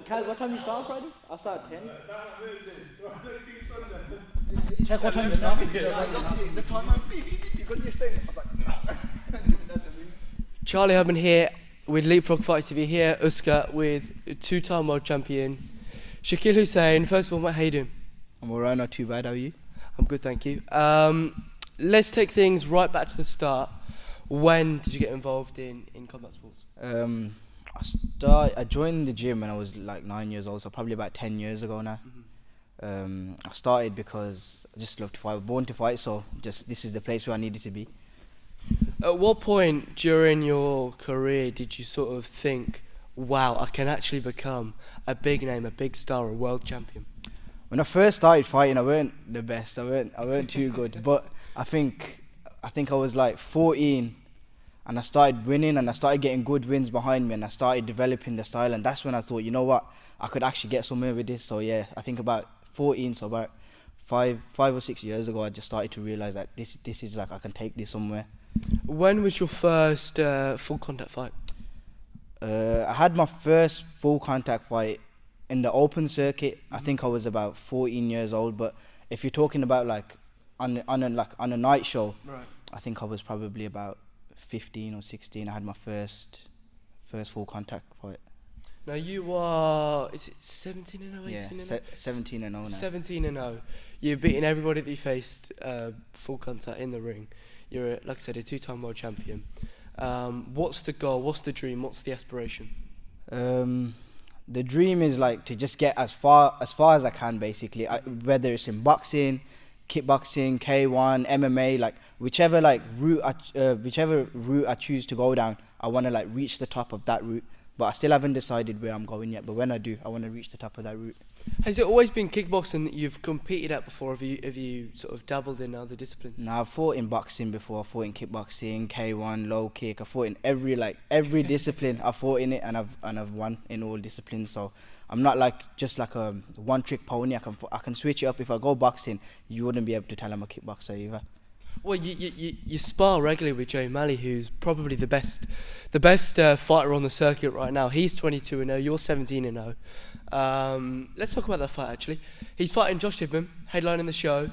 Kaz, what time you start Friday? I start at 10. Check what time you start. The time I'm because you're staying. I was like, Charlie Hubman here with Leapfrog Fight TV here, Uska with two-time world champion Shakeel Hussain. First of all, mate, how you doing? I'm alright, not too bad. How are you? I'm good, thank you. Let's take things right back to the start. When did you get involved in combat sports? I joined the gym when I was like 9 years old, so probably about 10 years ago now. I started because I just love to fight. I was born to fight, so just this is the place where I needed to be. At what point during your career did you sort of think, wow, I can actually become a big name, a big star, a world champion? When I first started fighting, I weren't the best. I weren't too good, but I think I was like 14, and I started winning, and I started getting good wins behind me, and I started developing the style, and that's when I thought, you know what, I could actually get somewhere with this. So yeah, I think about 14, so about five or 6 years ago, I just started to realize that this is like I can take this somewhere. When was your first full contact fight? I had my first full contact fight in the open circuit. I think I was about 14 years old, but if you're talking about like on a night show, right, I think I was probably about 15 or 16. I had my first full contact fight. Now you are, is it 17 and 0, 18 and 0? 17 and 0 now. 17 and 0. You've beaten everybody that you faced full contact in the ring. You're, like I said, a two-time world champion. What's the goal? What's the dream? What's the aspiration? The dream is like to just get as far as I can, basically. Whether it's in boxing, kickboxing, K1, MMA, like whichever route I choose to go down, I want to like reach the top of that route. But I still haven't decided where I'm going yet. But when I do, I want to reach the top of that route. Has it always been kickboxing that you've competed at before? Have you sort of dabbled in other disciplines? No, I've fought in boxing before. I fought in kickboxing, K1, low kick. I fought in every discipline. I fought in it, and I've won in all disciplines. So I'm not just like a one-trick pony. I can switch it up. If I go boxing, you wouldn't be able to tell I'm a kickboxer either. Well, you spar regularly with Joe Malley, who's probably the best fighter on the circuit right now. He's 22 and 0. You're 17 and 0. Let's talk about that fight actually. He's fighting Josh Tibman, headlining the show.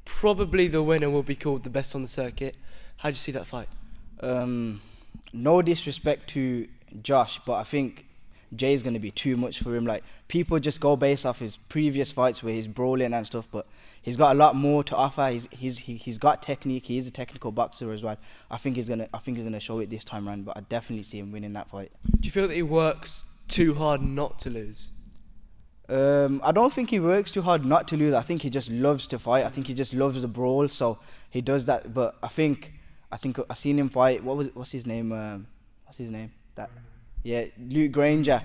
Probably the winner will be called the best on the circuit. How do you see that fight? No disrespect to Josh, but I think Jay's going to be too much for him. Like, people just go based off his previous fights where he's brawling and stuff, but he's got a lot more to offer. He's got technique. He is a technical boxer as well. I think he's gonna show it this time around, but I definitely see him winning that fight. Do you feel that he works too hard not to lose? I don't think he works too hard not to lose. I think he just loves to fight. I think he just loves the brawl, so he does that. But I think I seen him fight. What's his name? Yeah, Luke Granger.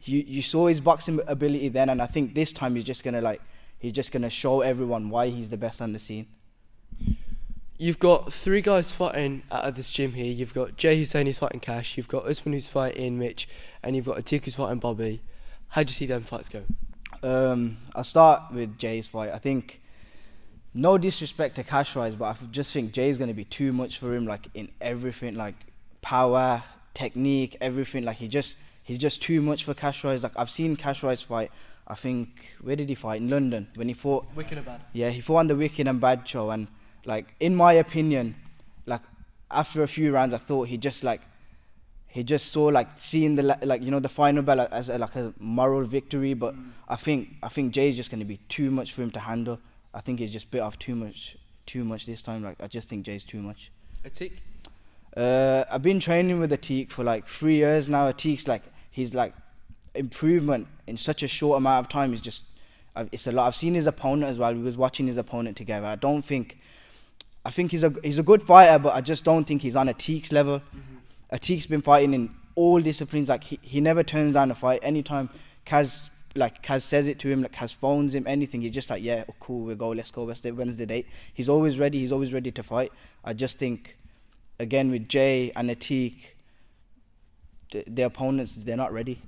You saw his boxing ability then, and I think this time he's just gonna show everyone why he's the best on the scene. You've got three guys fighting out of this gym here. You've got Jay Hussain who's fighting Cash. You've got Usman who's fighting Mitch, and you've got Atik who's fighting Bobby. How do you see them fights go? I'll start with Jay's fight. I think, no disrespect to Cash Rise, but I just think Jay's gonna be too much for him, like in everything, like power, technique, everything. Like he's just too much for Cash Rise. Like, I've seen Cash Rise fight. I think, where did he fight? In London, when he fought Wicked and Bad. Yeah, he fought on the Wicked and Bad show, and like, in my opinion, like after a few rounds, I thought he just saw like seeing the final bell as a moral victory. But I think Jay's just gonna be too much for him to handle. I think he's just bit off too much this time. Like, I just think Jay's too much. Atik? I've been training with Atik for like 3 years now. Atik's he's improvement in such a short amount of time is just, it's a lot. I've seen his opponent as well. We was watching his opponent together. I think he's a good fighter, but I just don't think he's on Atik's level. Atik's been fighting in all disciplines. Like, he never turns down a fight. Anytime Kaz says it to him, like Kaz phones him, anything, he's just like, yeah, cool, we'll go, let's go, when's the date? He's always ready to fight. I just think, again, with Jay and Atik, the opponents, they're not ready.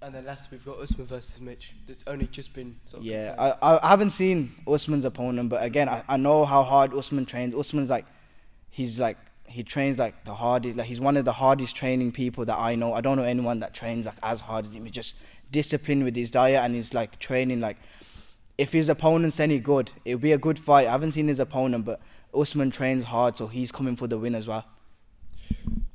And then last we've got Usman versus Mitch. That's only just been sort of Yeah, confirmed. I haven't seen Usman's opponent, but again, I know how hard Usman trains. Usman's he trains like the hardest. Like he's one of the hardest training people that I know. I don't know anyone that trains like as hard as him. He's just disciplined with his diet, and he's like training like. If his opponent's any good, it'll be a good fight. I haven't seen his opponent, but Usman trains hard, so he's coming for the win as well.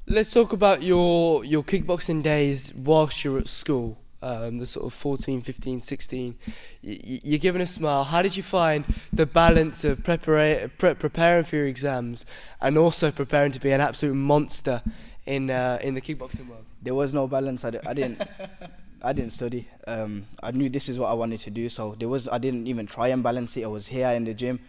Let's talk about your kickboxing days whilst you're at school, the sort of 14, 15, 16. You're giving a smile. How did you find the balance of preparing for your exams and also preparing to be an absolute monster in the kickboxing world? There was no balance. I didn't study. I knew this is what I wanted to do, so I didn't even try and balance it. I was here in the gym.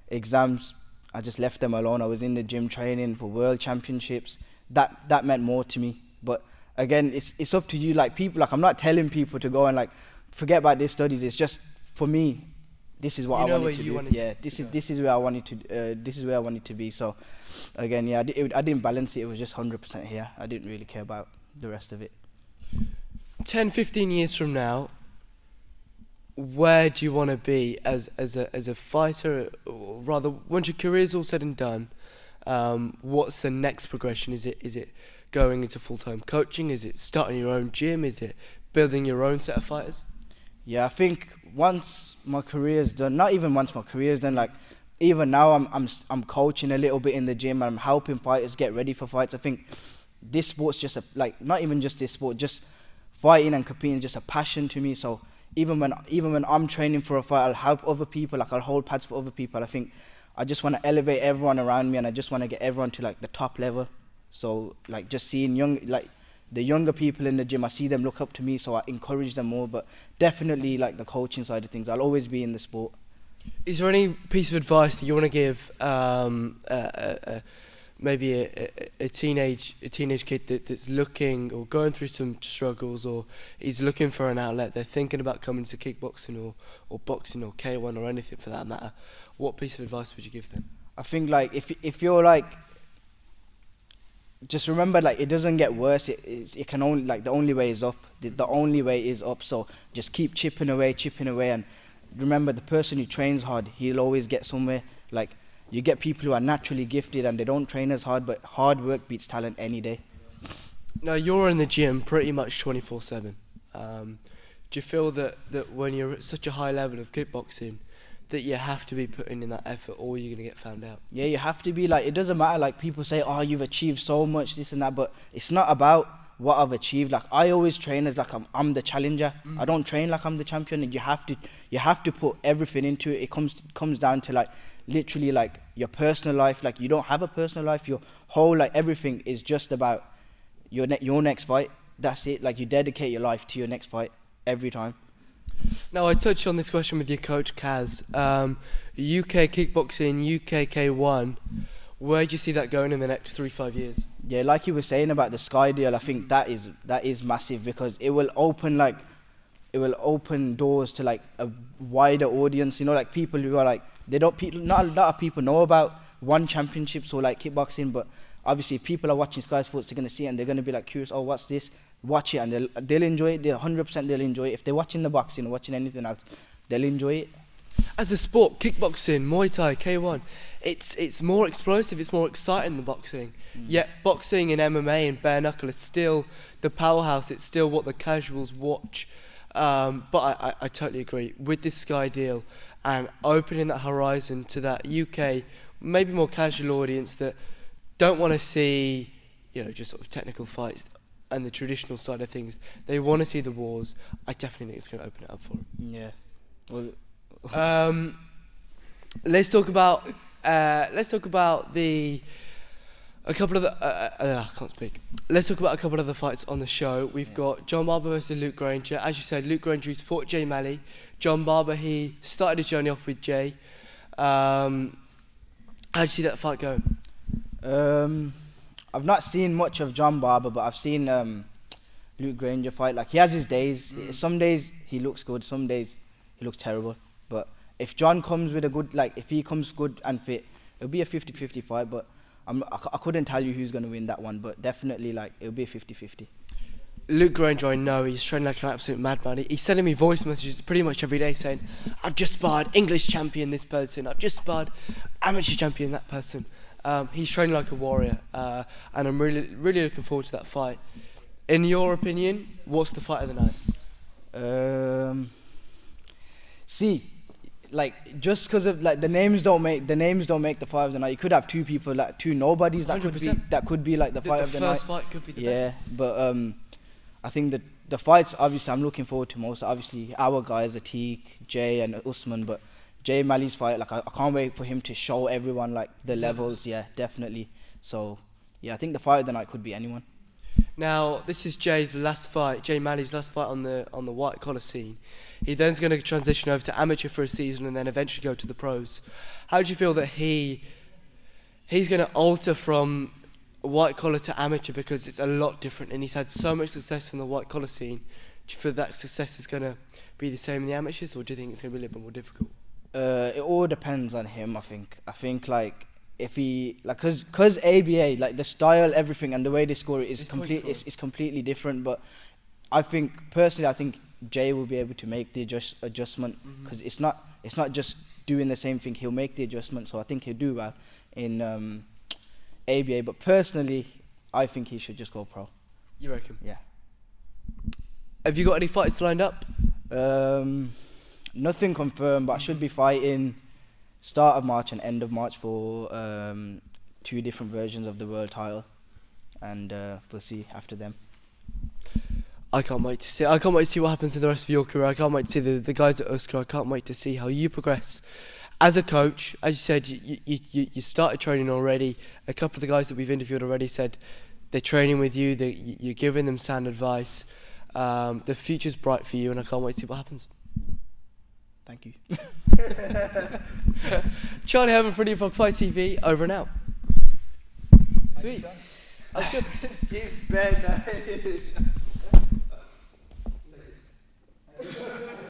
Exams, I just left them alone. I was in the gym training for world championships. That meant more to me. But again, it's up to you. Like people, like I'm not telling people to go and like forget about their studies. It's just for me. This is what I wanted to do. Yeah, this is where I wanted to. This is where I wanted to be. So again, yeah, I didn't balance it. It was just 100% here. I didn't really care about the rest of it. 10, 15 years from now, where do you want to be as a fighter, or rather, once your career's all said and done, what's the next progression? Is it going into full-time coaching? Is it starting your own gym? Is it building your own set of fighters? Yeah, I think once my career's done, not even once my career's done, like even now I'm coaching a little bit in the gym, and I'm helping fighters get ready for fights. I think this sport's just not even just this sport, just fighting and competing is just a passion to me. So even when I'm training for a fight, I'll help other people, like I'll hold pads for other people. I think I just want to elevate everyone around me, and I just want to get everyone to like the top level. So like just seeing the younger people in the gym, I see them look up to me, so I encourage them more. But definitely like the coaching side of things, I'll always be in the sport. Is there any piece of advice that you want to give maybe a teenage kid that's looking or going through some struggles, or he's looking for an outlet, they're thinking about coming to kickboxing or boxing or K1 or anything for that matter, what piece of advice would you give them? I think like if you're like, just remember like it doesn't get worse, it can only, like the only way is up. The only way is up, so just keep chipping away, and remember the person who trains hard, he'll always get somewhere. Like you get people who are naturally gifted and they don't train as hard, but hard work beats talent any day. Now you're in the gym pretty much 24/7. Do you feel that when you're at such a high level of kickboxing that you have to be putting in that effort, or you're going to get found out? Yeah, you have to be. Like it doesn't matter, like people say, oh, you've achieved so much, this and that, but it's not about what I've achieved. Like I always train as like I'm the challenger. I don't train like I'm the champion, and you have to put everything into it. It comes down to like literally like your personal life. Like you don't have a personal life. Your whole like everything is just about your next fight. That's it. Like you dedicate your life to your next fight every time. Now I touched on this question with your coach Kaz. UK kickboxing, UK K1. Where do you see that going in the next 3-5 years? Yeah, like you were saying about the Sky deal, I think that is massive, because it will open doors to like a wider audience. You know, like people who are like not a lot of people know about one championships or like kickboxing, but obviously if people are watching Sky Sports, they're gonna see it and they're gonna be like curious. Oh, what's this? Watch it and they'll enjoy it. 100% they'll enjoy it. If they're watching the boxing or watching anything else, they'll enjoy it. As a sport, kickboxing, Muay Thai, K1, it's more explosive, it's more exciting than boxing. Yet boxing and MMA and bare knuckle is still the powerhouse, it's still what the casuals watch. But I totally agree. With this Sky deal and opening that horizon to that UK, maybe more casual audience that don't want to see, just sort of technical fights and the traditional side of things. They want to see the wars. I definitely think it's going to open it up for them. Yeah. Well, let's talk about Let's talk about a couple of the fights on the show. We've got John Barber versus Luke Granger. As you said, Luke Granger has fought Jay Malley. John Barber, he started his journey off with Jay. How do you see that fight going? I've not seen much of John Barber, but I've seen Luke Granger fight. Like, he has his days. Some days he looks good, some days he looks terrible. But if John comes with a good, if he comes good and fit, it'll be a 50-50 fight. But I couldn't tell you who's going to win that one, but definitely it'll be a 50-50. Luke Granger, I know, he's training like an absolute madman. He's sending me voice messages pretty much every day saying, I've just sparred English champion this person, I've just sparred amateur champion that person. He's training like a warrior, and I'm really looking forward to that fight. In your opinion, what's the fight of the night? See, like just because of like the names don't make the fight of the night. You could have two people, like two nobodies that could be like the fight of the night. The first fight could be the best. Yeah, but I think that the fights obviously I'm looking forward to most. Obviously, our guys, Atiq, Jay, and Usman, but Jay Mali's fight, like I can't wait for him to show everyone like the levels. Yeah, definitely. So yeah, I think the fight of the night could be anyone. Now, this is Jay's last fight, Jay Mali's last fight on the white collar scene. He then's going to transition over to amateur for a season and then eventually go to the pros. How do you feel that he's going to alter from white collar to amateur, because it's a lot different and he's had so much success in the white collar scene? Do you feel that success is going to be the same in the amateurs, or do you think it's going to be a little bit more difficult? It all depends on him. I think like if he like because ABA, like the style, everything, and the way they score it is completely different. But I think personally, Jay will be able to make the adjustment, because it's not just doing the same thing. He'll make the adjustment, so I think he'll do well in ABA. But personally, I think he should just go pro. You reckon? Yeah. Have you got any fights lined up? Nothing confirmed, but I should be fighting start of March and end of March for 2 different versions of the world title, and we'll see after them. I can't wait to see what happens in the rest of your career. I can't wait to see the guys at Usker. I can't wait to see how you progress as a coach. As you said, you started training already. A couple of the guys that we've interviewed already said they're training with you, you're giving them sound advice. The future's bright for you, and I can't wait to see what happens. Thank you. Charlie Herman for New Fight TV, over and out. Sweet. That's good. He's bad now.